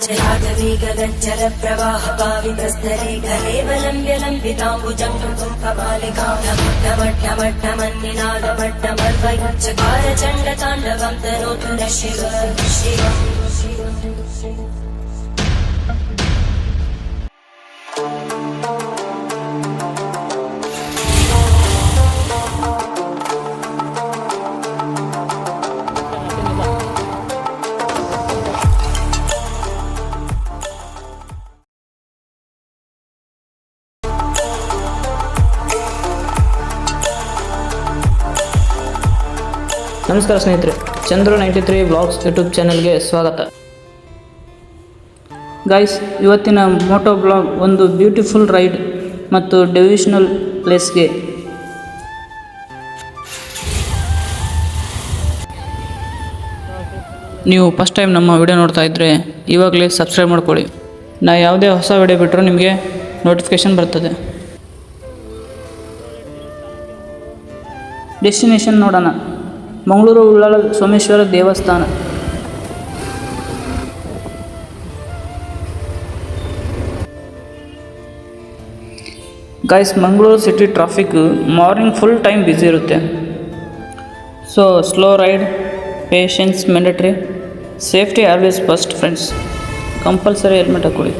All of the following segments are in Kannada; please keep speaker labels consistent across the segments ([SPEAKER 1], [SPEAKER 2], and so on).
[SPEAKER 1] रागवीगगज्जल प्रवाह पावितस्तरे घलेवलम्ब्य लम्बिताम्बुजं टमट्टमट्टमन्निनादमट्टमर्वयुच्चकार चण्डताण्डवं तनोतु न शिव शिव।
[SPEAKER 2] ನಮಸ್ಕಾರ ಸ್ನೇಹಿತರೆ, ಚಂದ್ರು 93 ವ್ಲಾಗ್ಸ್ ಯೂಟ್ಯೂಬ್ ಚಾನಲ್ಗೆ ಸ್ವಾಗತ. ಗೈಸ್, ಇವತ್ತಿನ ಮೋಟೋ ಬ್ಲಾಗ್ ಒಂದು ಬ್ಯೂಟಿಫುಲ್ ರೈಡ್ ಮತ್ತು ಡಿವಿಷನಲ್ ಪ್ಲೇಸ್ಗೆ. ನೀವು ಫಸ್ಟ್ ಟೈಮ್ ನಮ್ಮ ವಿಡಿಯೋ ನೋಡ್ತಾ ಇದ್ದರೆ ಇವಾಗಲೇ ಸಬ್ಸ್ಕ್ರೈಬ್ ಮಾಡ್ಕೊಳ್ಳಿ. ನಾ ಯಾವುದೇ ಹೊಸ ವಿಡಿಯೋ ಬಿಟ್ಟರೂ ನಿಮಗೆ ನೋಟಿಫಿಕೇಷನ್ ಬರ್ತದೆ. ಡೆಸ್ಟಿನೇಷನ್ ನೋಡೋಣ. ಮಂಗಳೂರು ಉಳ್ಳಾಲ ಸೋಮೇಶ್ವರ ದೇವಸ್ಥಾನ. Guys, Mangaluru city traffic morning full time busy ಇರುತ್ತೆ. So slow ride, patience mandatory, safety always first friends. Compulsory helmet ಹಾಕೊಳ್ಳಿ.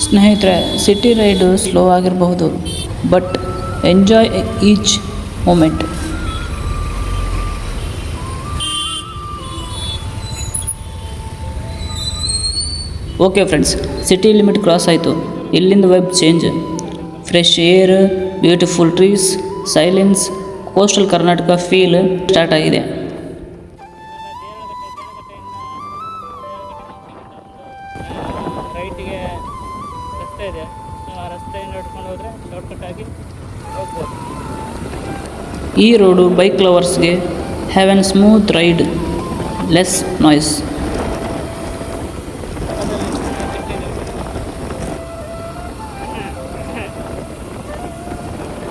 [SPEAKER 2] ಸ್ನೇಹಿತರೆ, ಸಿಟಿ ರೈಡು ಸ್ಲೋ ಆಗಿರಬಹುದು, but enjoy each moment. Okay friends, city limit cross ಆಯಿತು. ಇಲ್ಲಿಂದ vibe change. Fresh air, beautiful trees, silence, coastal Karnataka feel start ಆಗಿದೆ.
[SPEAKER 3] ರೈಟಿಗೆ ರಸ್ತೆ ಇದೆ, ಆ ರಸ್ತೆಯಿಂದ ಹಿಡ್ಕೊಂಡು ಹೋದರೆ ಶಾರ್ಟ್ಕಟ್ ಆಗಿ ಹೋಗ್ಬೋದು.
[SPEAKER 2] ಈ ರೋಡು ಬೈಕ್ ಲವರ್ಸ್ಗೆ have an smooth ride, less noise.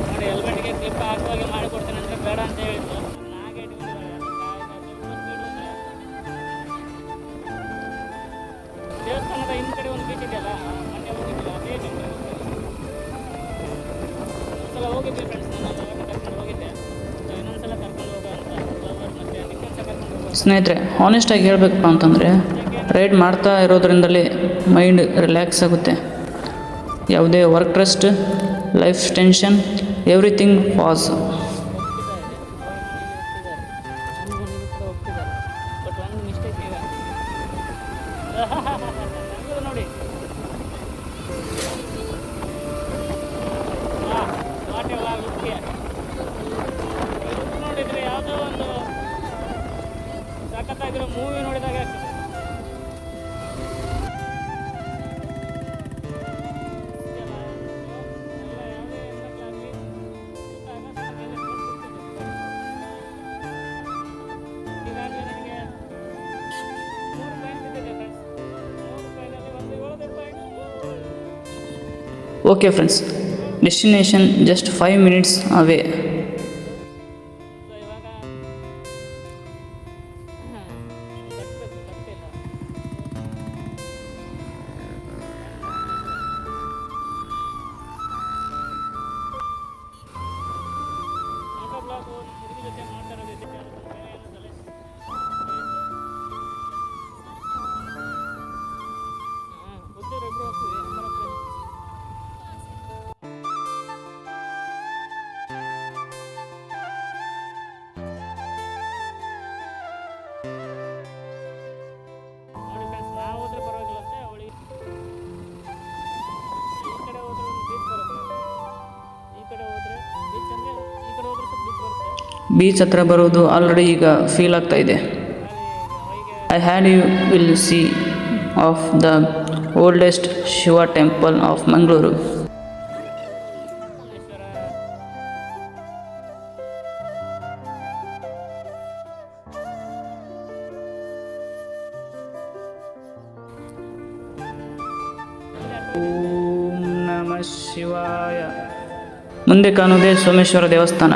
[SPEAKER 3] ನೋಡಿ, ಹೆಲ್ಮೆಟ್ಗೆ ಕ್ಲಿಪ್ ಹಾಕುವಾಗೆ ಮಾಡಿಕೊಡ್ತೇನೆ ಅಂದರೆ ಬೇಡ ಅಂತ ಹೇಳಿದ್ದು. ದೇವಸ್ಥಾನದ ಹಿಂದ್ಗಡೆ ಒಂದು ಬೀಚ್ ಇದೆಯಲ್ಲ, ಮೊನ್ನೆ ಹೋಗಿದ್ದಿಲ್ಲ, ಅದೇ ಒಂದ್ಸಲ ಹೋಗಿದ್ದೆ ಫ್ರೆಂಡ್ಸ್. ನಾನು ಕರ್ಕೊಂಡು ಹೋಗಿದ್ದೆ, ಇನ್ನೊಂದ್ಸಲ ಕರ್ಕೊಂಡು ಹೋಗೋ ಅಂತ ಮತ್ತೆ ಡಿಫೆನ್ಸ್ ಕರ್ಕೊಂಡು ಹೋಗೋ.
[SPEAKER 2] ಸ್ನೇಹಿತರೆ, ಹಾನೆಸ್ಟಾಗಿ ಹೇಳಬೇಕಪ್ಪ ಅಂತಂದರೆ, ರೈಡ್ ಮಾಡ್ತಾ ಇರೋದ್ರಿಂದಲೇ ಮೈಂಡ್ ರಿಲ್ಯಾಕ್ಸ್ ಆಗುತ್ತೆ. ಯಾವುದೇ work trust, life tension, everything pass.
[SPEAKER 3] But ಒಂದು ಮಿಸ್ಟೇಕ್ ಇದೆ ನೋಡಿ. ನೋಡಿದರೆ ಯಾವುದೋ ಒಂದು ಸಖತ್ತಾಗಿರೋ ಮೂವಿ ನೋಡಿದಾಗ ಆಗ್ತದೆ.
[SPEAKER 2] Okay friends, destination just 5 minutes away. Beach ಹತ್ರ ಬರೋದು ಆಲ್ರೆಡಿ ಈಗ ಫೀಲ್ ಆಗ್ತಾ ಇದೆ. I had you will see of the oldest Shiva temple of Mangaluru. ಓಂ ನಮಃ ಶಿವಾಯ. ಮುಂದೆ ಕಾಣುವುದೇ ಸೋಮೇಶ್ವರ ದೇವಸ್ಥಾನ.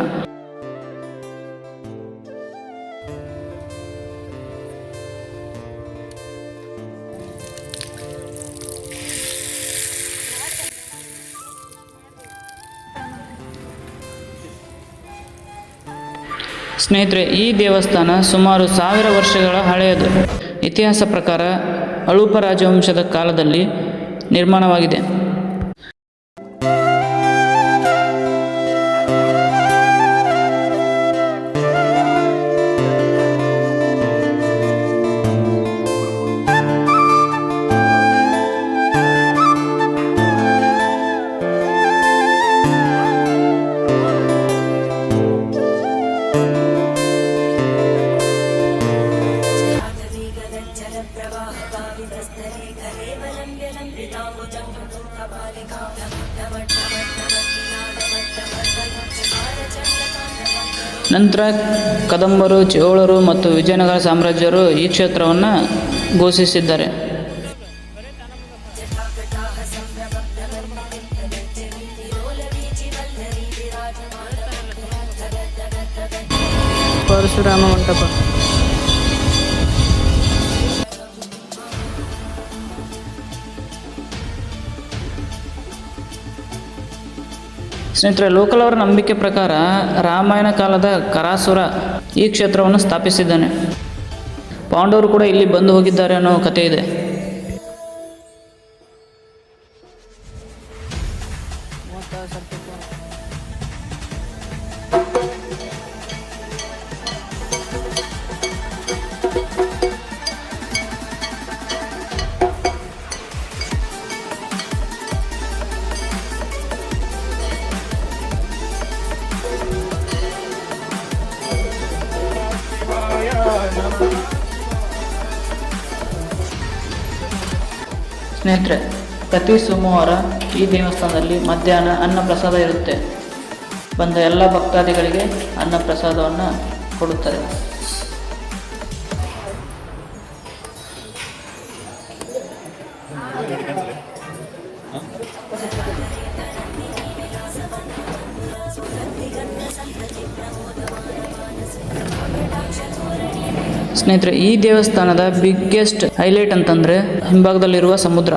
[SPEAKER 2] ಸ್ನೇಹಿತರೆ, ಈ ದೇವಸ್ಥಾನ ಸುಮಾರು 1000 ವರ್ಷಗಳ ಹಳೆಯದು. ಇತಿಹಾಸ ಪ್ರಕಾರ ಅಳುಪ ರಾಜವಂಶದ ಕಾಲದಲ್ಲಿ ನಿರ್ಮಾಣವಾಗಿದೆ. ನಂತರ ಕದಂಬರು, ಚೋಳರು ಮತ್ತು ವಿಜಯನಗರ ಸಾಮ್ರಾಜ್ಯರು ಈ ಕ್ಷೇತ್ರವನ್ನು ಘೋಷಿಸಿದ್ದಾರೆ. ಪರಶುರಾಮ ಮಂಟಪ. ಸ್ನೇಹಿತರೆ, ಲೋಕಲ್ ಅವರ ನಂಬಿಕೆ ಪ್ರಕಾರ ರಾಮಾಯಣ ಕಾಲದ ಕರಾಸುರ ಈ ಕ್ಷೇತ್ರವನ್ನು ಸ್ಥಾಪಿಸಿದ್ದಾನೆ. ಪಾಂಡವರು ಕೂಡ ಇಲ್ಲಿ ಬಂದು ಹೋಗಿದ್ದಾರೆ ಅನ್ನೋ ಕಥೆ ಇದೆ. ಸ್ನೇಹಿತರೆ, ಪ್ರತಿ ಸೋಮವಾರ ಈ ದೇವಸ್ಥಾನದಲ್ಲಿ ಮಧ್ಯಾಹ್ನ ಅನ್ನಪ್ರಸಾದ ಇರುತ್ತೆ. ಬಂದ ಎಲ್ಲ ಭಕ್ತಾದಿಗಳಿಗೆ ಅನ್ನಪ್ರಸಾದವನ್ನು ಕೊಡುತ್ತಾರೆ. ಸ್ನೇಹಿತರೆ, ಈ ದೇವಸ್ಥಾನದ ಬಿಗ್ಗೆಸ್ಟ್ ಹೈಲೈಟ್ ಅಂತಂದರೆ ಹಿಂಭಾಗದಲ್ಲಿರುವ ಸಮುದ್ರ.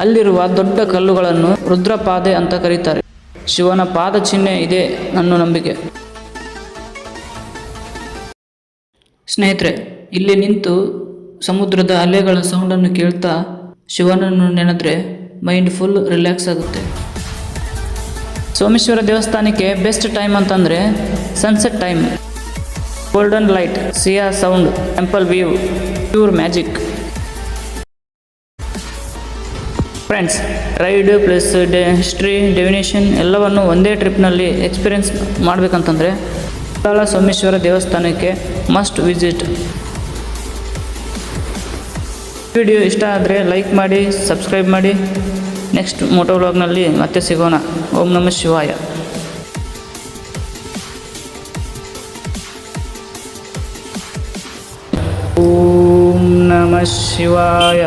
[SPEAKER 2] ಅಲ್ಲಿರುವ ದೊಡ್ಡ ಕಲ್ಲುಗಳನ್ನು ರುದ್ರಪಾದೆ ಅಂತ ಕರೀತಾರೆ. ಶಿವನ ಪಾದ ಚಿಹ್ನೆ ಇದೆ ಅನ್ನೋ ನಂಬಿಕೆ. ಸ್ನೇಹಿತರೆ, ಇಲ್ಲಿ ನಿಂತು ಸಮುದ್ರದ ಅಲೆಗಳ ಸೌಂಡನ್ನು ಕೇಳ್ತಾ ಶಿವನನ್ನು ನೆನೆದ್ರೆ ಮೈಂಡ್ ಫುಲ್ ರಿಲ್ಯಾಕ್ಸ್ ಆಗುತ್ತೆ. ಸೋಮೇಶ್ವರ ದೇವಸ್ಥಾನಕ್ಕೆ ಬೆಸ್ಟ್ ಟೈಮ್ ಅಂತಂದರೆ sunset time. Golden light, sea sound, temple view, pure magic. Friends, ride plus history, divination ಎಲ್ಲವನ್ನು ಒಂದೇ ಟ್ರಿಪ್ನಲ್ಲಿ ಎಕ್ಸ್ಪೀರಿಯೆನ್ಸ್ ಮಾಡಬೇಕಂತಂದರೆ ಉಳ್ಳಾಲ ಸೋಮೇಶ್ವರ ದೇವಸ್ಥಾನಕ್ಕೆ ಮಸ್ಟ್ ವಿಸಿಟ್. ವಿಡಿಯೋ ಇಷ್ಟ ಆದರೆ ಲೈಕ್ ಮಾಡಿ, ಸಬ್ಸ್ಕ್ರೈಬ್ ಮಾಡಿ. ನೆಕ್ಸ್ಟ್ ಮೋಟೋ ವ್ಲಾಗ್ನಲ್ಲಿ ಮತ್ತೆ ಸಿಗೋಣ. ಓಂ ನಮಃ ಶಿವಾಯ. ಓಂ ನಮಃ ಶಿವಾಯ.